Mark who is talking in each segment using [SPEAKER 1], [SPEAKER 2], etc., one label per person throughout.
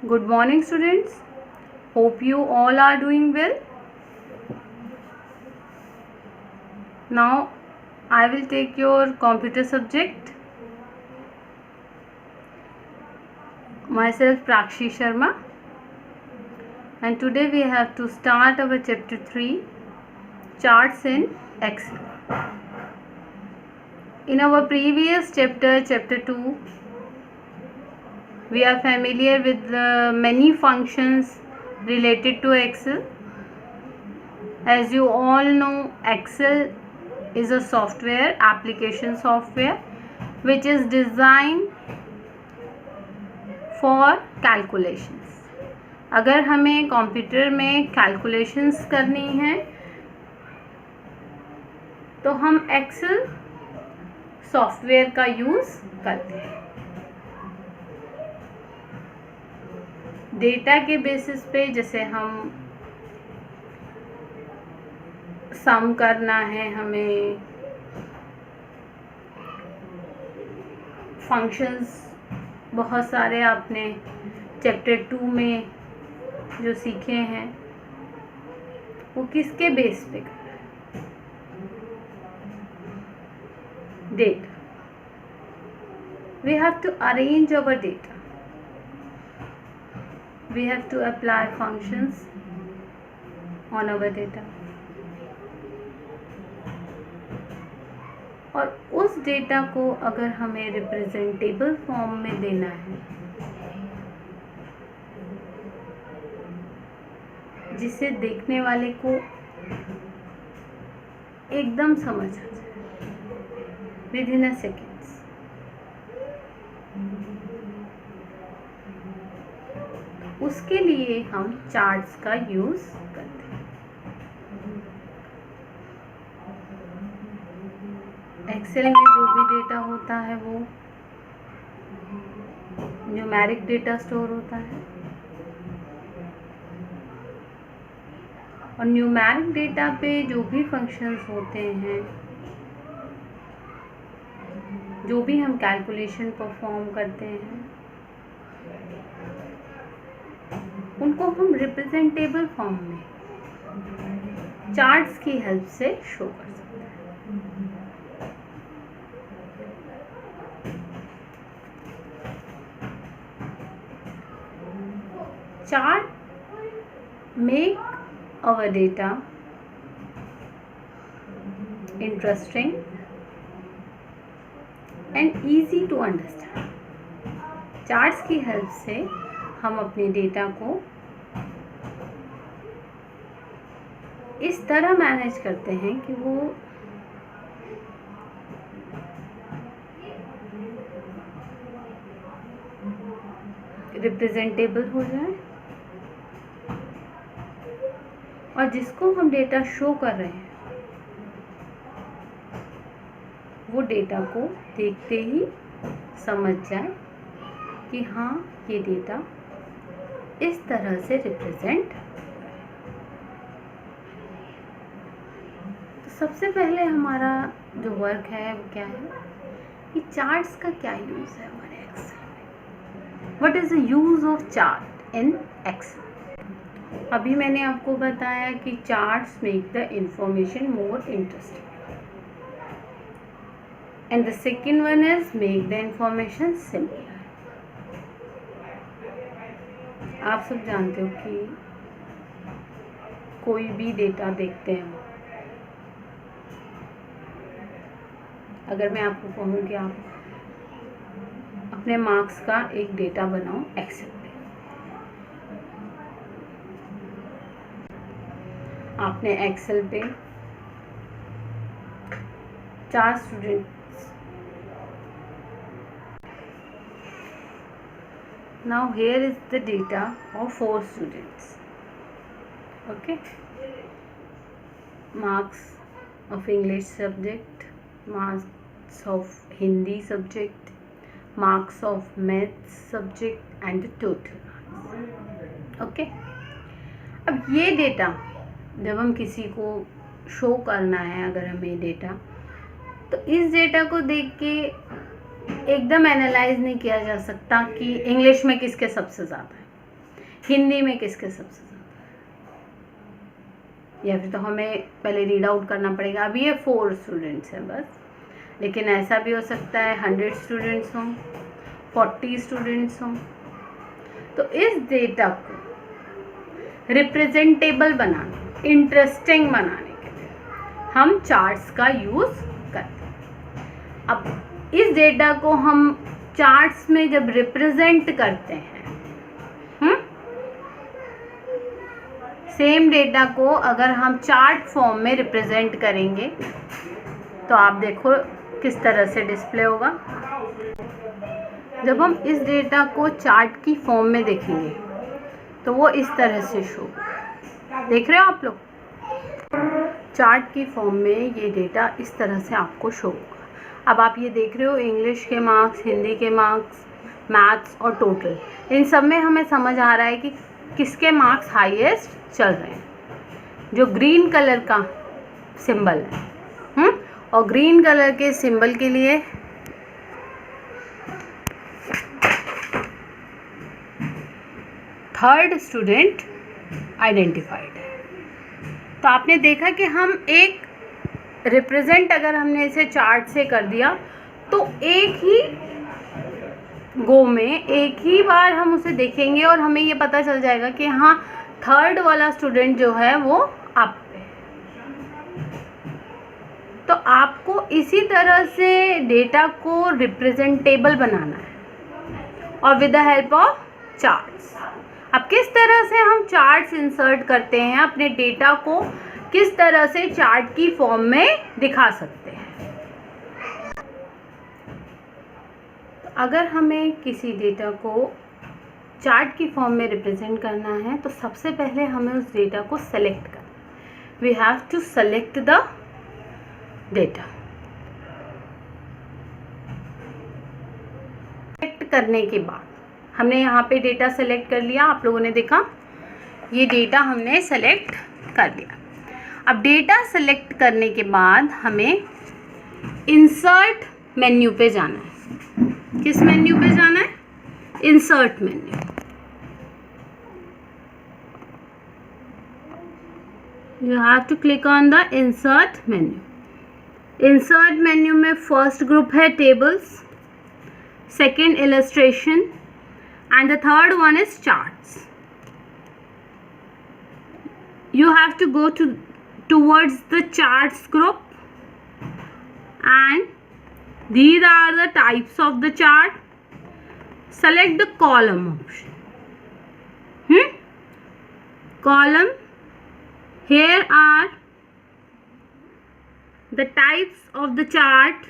[SPEAKER 1] Good morning, students. Hope you all are doing well. Now I will take your computer subject. Myself Prakshi Sharma, and today we have to start our chapter 3, charts in Excel. In our previous chapter 2, we are familiar with many functions related to Excel. As you all know, Excel is a software, application software, which is designed for calculations. अगर हमें computer में calculations करनी है तो हम Excel software का use करते हैं. डेटा के बेसिस पे जैसे हम सम करना है, हमें फंक्शंस बहुत सारे आपने चैप्टर 2 में जो सीखे हैं वो किसके बेस पे कर रहे हैं? Data. We have to arrange our data. We have to apply functions on our data. और उस डेटा को अगर हमें रिप्रेजेंटेबल फॉर्म में देना है जिसे देखने वाले को एकदम समझ आ जाए विद इन अ सेकेंड्स, उसके लिए हम चार्ट्स का यूज़ करते हैं. एक्सेल में जो भी डेटा होता है वो न्यूमेरिक डेटा स्टोर होता है, और न्यूमेरिक डेटा पे जो भी फंक्शंस होते हैं, जो भी हम कैलकुलेशन परफॉर्म करते हैं, उनको हम रिप्रेजेंटेबल फॉर्म में चार्ट्स की हेल्प से शो कर सकते हैं. Chart make our data interesting and easy to understand. Charts की हेल्प से हम अपने डेटा को इस तरह मैनेज करते हैं कि वो रिप्रेजेंटेबल हो जाए और जिसको हम डेटा शो कर रहे हैं वो डेटा को देखते ही समझ जाए कि हाँ, ये डेटा इस तरह से रिप्रेजेंट. तो सबसे पहले हमारा जो वर्क है वो क्या है कि चार्ट्स का क्या यूज़ है हमारे एक्सेल में. What is the use of chart in Excel? अभी मैंने आपको बताया कि charts make the information more interesting, and the second one is make the information simple. आप सब जानते हो कि कोई भी डेटा देखते हैं, अगर मैं आपको कहूँ कि आप अपने मार्क्स का एक डेटा बनाओ एक्सेल पे, आपने एक्सेल पे 4 students, now here is the data of 4 students. Okay, marks of English subject, marks of Hindi subject, marks of maths subject and the total marks. Okay, अब ये डेटा जब हम किसी को शो करना है, अगर हमें डेटा, तो इस डेटा को देख के एकदम एनालाइज नहीं किया जा सकता कि इंग्लिश में किसके सबसे ज़्यादा है. हिंदी में किसके सबसे ज़्यादा, या फिर तो हमें पहले रीड आउट करना पड़ेगा। अभी ये 4 स्टूडेंट्स हैं बस, लेकिन ऐसा भी हो सकता है 100 स्टूडेंट्स हों, 40 स्टूडेंट्स हों। तो इस डेटा को रिप्रेजेंटेबल बनाने, इंटरेस्टिंग बनाने के लिए हम चार्ट्स का यूज़ करते हैं। अब इस डेटा को हम चार्ट्स में जब रिप्रेजेंट करते हैं, सेम डेटा को अगर हम चार्ट फॉर्म में रिप्रेजेंट करेंगे तो आप देखो किस तरह से डिस्प्ले होगा। जब हम इस डेटा को चार्ट की फॉर्म में देखेंगे तो वो इस तरह से शो होगा। देख रहे हो आप लोग, चार्ट की फॉर्म में ये डेटा इस तरह से आपको शो होगा। अब आप ये देख रहे हो इंग्लिश के मार्क्स, हिंदी के मार्क्स, मैथ्स और टोटल, इन सब में हमें समझ आ रहा है कि किसके मार्क्स हाईएस्ट चल रहे हैं, जो ग्रीन कलर का सिंबल है। और ग्रीन कलर के सिंबल के लिए थर्ड स्टूडेंट आइडेंटिफाइड है। तो आपने देखा कि हम एक रिप्रेजेंट अगर हमने इसे चार्ट से कर दिया तो एक ही गो में, एक ही बार हम उसे देखेंगे और हमें ये पता चल जाएगा कि हाँ, थर्ड वाला स्टूडेंट जो है वो आप पे। तो आपको इसी तरह से डेटा को रिप्रेजेंटेबल बनाना है और with the help of charts. अब किस तरह से हम चार्ट्स इंसर्ट करते हैं, अपने डेटा को किस तरह से चार्ट की फॉर्म में दिखा सकते हैं। अगर हमें किसी डेटा को चार्ट की फॉर्म में रिप्रेजेंट करना है तो सबसे पहले हमें उस डेटा को सेलेक्ट करना। We have to select the data. Select करने के बाद हमने यहाँ पे डेटा सेलेक्ट कर लिया, आप लोगों ने देखा ये डेटा हमने सेलेक्ट कर लिया। अब डेटा सेलेक्ट करने के बाद हमें इंसर्ट मेन्यू पे जाना है। किस मेन्यू पे जाना है? Insert menu. You have to click on the insert menu. Insert menu में फर्स्ट ग्रुप है tables, second illustration and the third one is charts. You have to go towards the charts group and these are the types of the chart. Select the column option. Column. Here are the types of the chart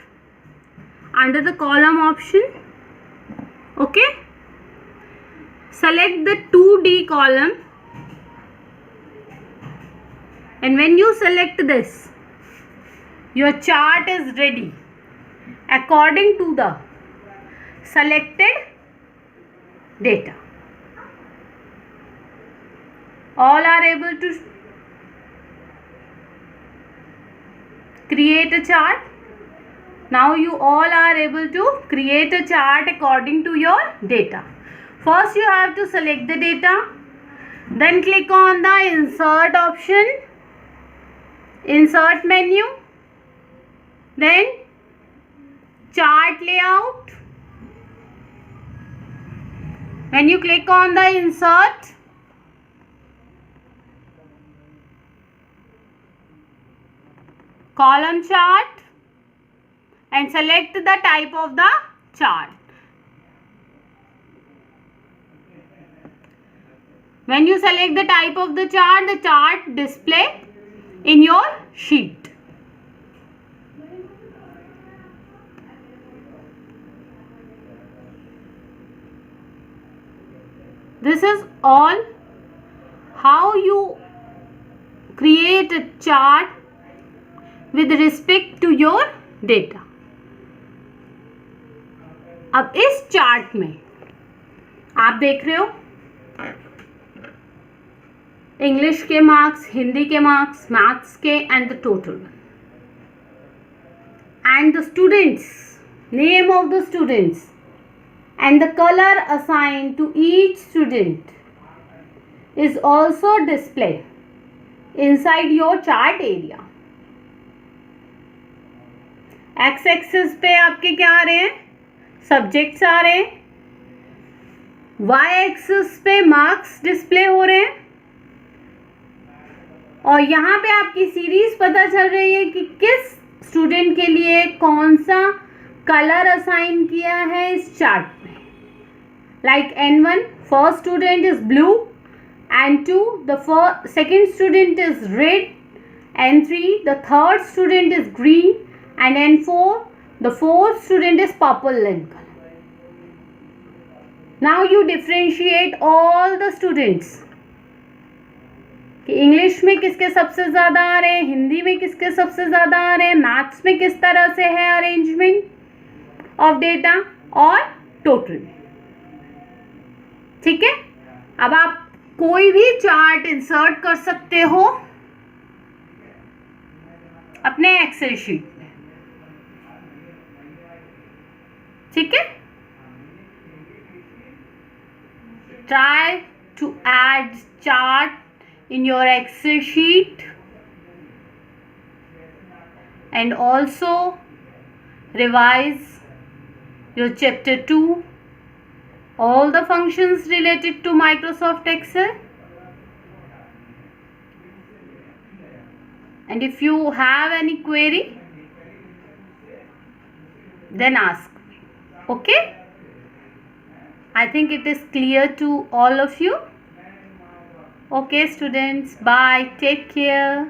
[SPEAKER 1] under the column option. Okay. Select the 2D column, and when you select this, your chart is ready according to the selected data. All are able to create a chart. Now you all are able to create a chart according to your data. First you have to select the data, then click on the insert option, insert menu, then chart layout. When you click on the insert, column chart and select the type of the chart. When you select the type of the chart display in your sheet. This is all how you create a chart with respect to your data. अब इस chart में आप देख रहे हो English के marks, Hindi के marks, maths के and the total and the students, name of the students and the color assigned to each student is also displayed inside your chart area. X axis पे आपके क्या आ रहे हैं, सब्जेक्ट्स आ रहे हैं, वाई एक्सिस पे marks display हो रहे हैं, और यहाँ पे आपकी सीरीज पता चल रही है कि किस स्टूडेंट के लिए कौन सा कलर असाइन किया है इस चार्ट में. Like N1 first student is blue, N2 the second student is red, N3 the third student is green, and N4 the fourth student is purple in color. Now you differentiate all the students कि English में किसके सबसे ज़्यादा आ रहे हैं, हिंदी में किसके सबसे ज़्यादा आ रहे हैं, मैथ्स में किस तरह से है अरेंजमेंट ऑफ डेटा और टोटल. ठीक है. अब आप कोई भी चार्ट इंसर्ट कर सकते हो अपने एक्सेल शीट. ठीक है. Try to add chart in your Excel sheet and also revise your chapter 2, all the functions related to Microsoft Excel. And if you have any query, then ask. Okay, I think it is clear to all of you. Okay students, bye, take care.